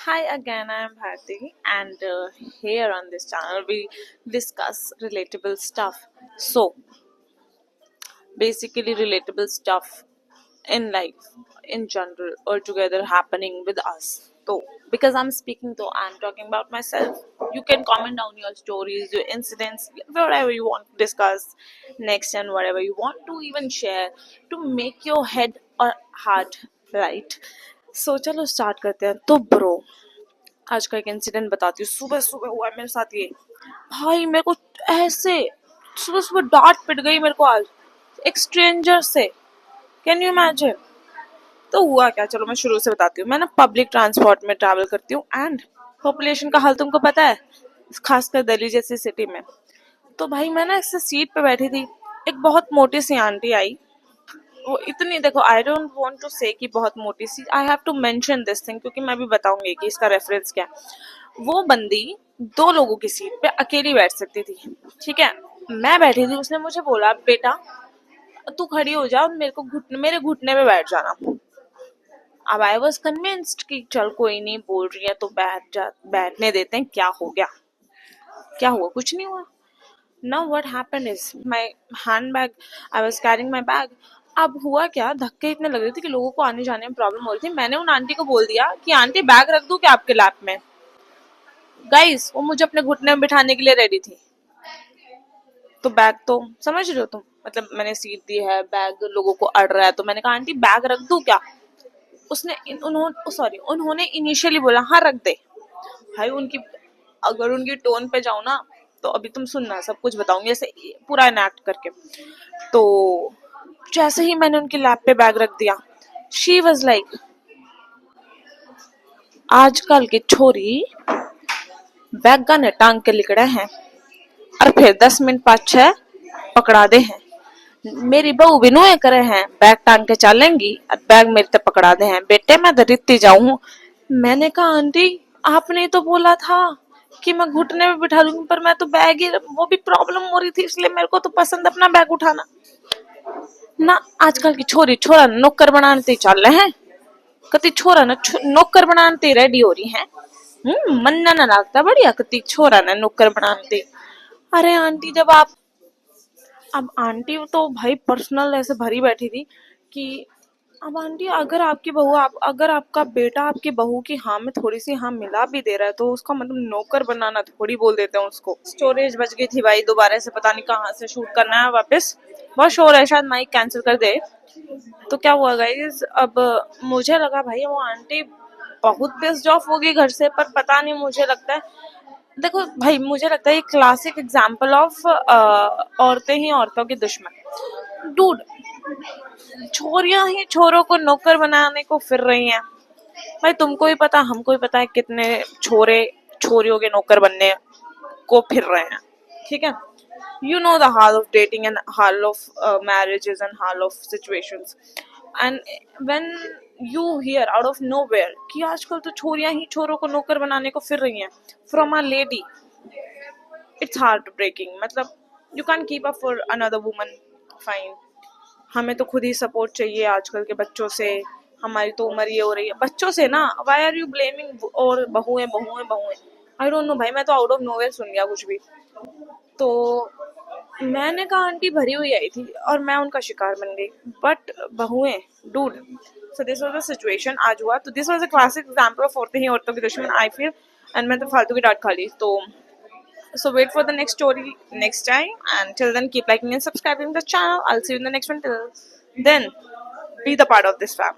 Hi again, I am Bharti, and here on this channel we discuss relatable stuff. So, basically, relatable stuff in life in general or together happening with us. So, because I'm speaking, though, I'm talking about myself. You can comment down your stories, your incidents, whatever you want to discuss next, and whatever you want to even share to make your head or heart light. So, चलो start करते हैं. तो bro, आज का एक incident बताती हूँ. सुबह सुबह हुआ है मेरे साथ ये. भाई मेरे को ऐसे सुबह सुबह डांट पिट गई मेरे को आज एक स्ट्रेंजर से. Can you imagine? तो हुआ क्या, चलो मैं शुरू से बताती हूँ. मैं ना पब्लिक ट्रांसपोर्ट में ट्रैवल करती हूँ एंड पॉपुलेशन का हाल तुमको पता है, खासकर दिल्ली जैसी सिटी में. तो भाई मैं ना ऐसे सीट पे बैठी थी, एक बहुत मोटी सी आंटी आई. वो इतनी, देखो, आई डोंट वांट टू से कि बहुत मोटी सी, I have to mention this thing क्योंकि मैं भी बताऊंगी कि इसका रेफरेंस क्या है. वो बंदी दो लोगों की सीट पे अकेली बैठ सकती थी. ठीक है, मैं बैठी थी. उसने मुझे बोला, बेटा तू खड़ी हो जा और मेरे घुटने पे बैठ जाना. अब आई वॉज कन्विंस्ड कि चल कोई नहीं, बोल रही है तो बैठने देते हैं. क्या हो गया, क्या हुआ? कुछ नहीं हुआ. Now what happened is my handbag, I was carrying my bag. अब हुआ क्या, धक्के इतने लग रहे थे कि लोगों को आने जाने में प्रॉब्लम हो रही थी. मैंने उन आंटी को बोल दिया कि आंटी बैग रख दूं क्या आपके लैप में. गाइस वो मुझे अपने घुटने में बिठाने के लिए रेडी थी. तो बैग तो समझ रहे हो तुम, मतलब मैंने सीट दी है, बैग लोगों को अड़ रहा है, तो मैंने कहा आंटी बैग रख दूं क्या. उन्होंने इनिशियली बोला हाँ रख दे. भाई उनकी, अगर उनकी टोन पे जाऊं ना तो अभी तुम सुनना, सब कुछ बताऊंगी ऐसे पूरा इनैक्ट करके. तो जैसे ही मैंने उनके लैप पे बैग रख दिया, शी वॉज लाइक, आजकल की छोरी बैग गन टांग के लिकड़े हैं और फिर 10 मिनट 5-6 पकड़ा दे हैं. मेरी बहू विनोए करे हैं, बैग टांग के चलेंगी और बैग मेरे पे पकड़ा दे हैं. बेटे मैं दरिद्री जाऊं. मैंने कहा आंटी आपने तो बोला था कि मैं घुटने में बिठा लूंगी, पर मैं तो बैग ही, वो भी प्रॉब्लम हो रही थी इसलिए मेरे को तो पसंद अपना बैग उठाना ना. आजकल की छोरी छोरा नौकर बनाने चल रहे हैं. कति छोरा ना नौकर बनाने रेडी हो रही हैं. मन ना लगता बढ़िया, कति छोरा ना नौकर बनाने. अरे आंटी जब आप, अब आंटी तो भाई पर्सनल ऐसे भरी बैठी थी कि अब आंटी अगर आपकी बहू, आप अगर आपका बेटा आपकी बहू की हाँ में थोड़ी सी हाँ मिला भी दे रहा है तो उसका मतलब नौकर बनाना थोड़ी बोल देते हैं उसको. स्टोरेज बच गई थी भाई, दोबारा से पता नहीं कहाँ से शूट करना है वापस. बहुत शोर है, शायद माइक कैंसिल कर दे. तो क्या हुआ गाइस, अब मुझे लगा भाई वो आंटी बहुत पिस्ड ऑफ होगी घर से, पर पता नहीं, मुझे लगता है, देखो भाई मुझे लगता है ये क्लासिक एग्जाम्पल ऑफ औरतें ही औरतों की दुश्मन. डूड, छोरियां ही छोरों को नौकर बनाने को फिर रही हैं. भाई तुमको ही पता, हमको ही पता है कितने छोरे छोरियों के नौकर बनने को फिर रहे हैं. ठीक है, you know the hall of dating and hall of marriages and hall of situations. And when you hear out of nowhere कि आजकल तो छोरियां ही छोरों को नौकर बनाने को फिर रही हैं from a lady, it's heartbreaking. मतलब you can't keep up for another woman. Fine, हमें तो खुद ही सपोर्ट चाहिए आजकल के बच्चों से. हमारी तो उम्र ये हो रही है बच्चों से ना. why are you blaming और बहुएं बहुएं बहुएं. आई डोंट नो भाई, मैं तो आउट ऑफ नोवेयर सुन गया कुछ भी. तो मैंने कहा आंटी भरी हुई आई थी और मैं उनका शिकार बन गई. बट बहुएं, dude, so this was the situation. आज हुआ तो this was a classic example of औरतें ही औरतों की दुश्मन, आई फील. एंड मैं तो फालतू की डांट खा ली. तो so wait for the next story next time, and till then keep liking and subscribing the channel. I'll see you in the next one. Till then, be the part of this fam.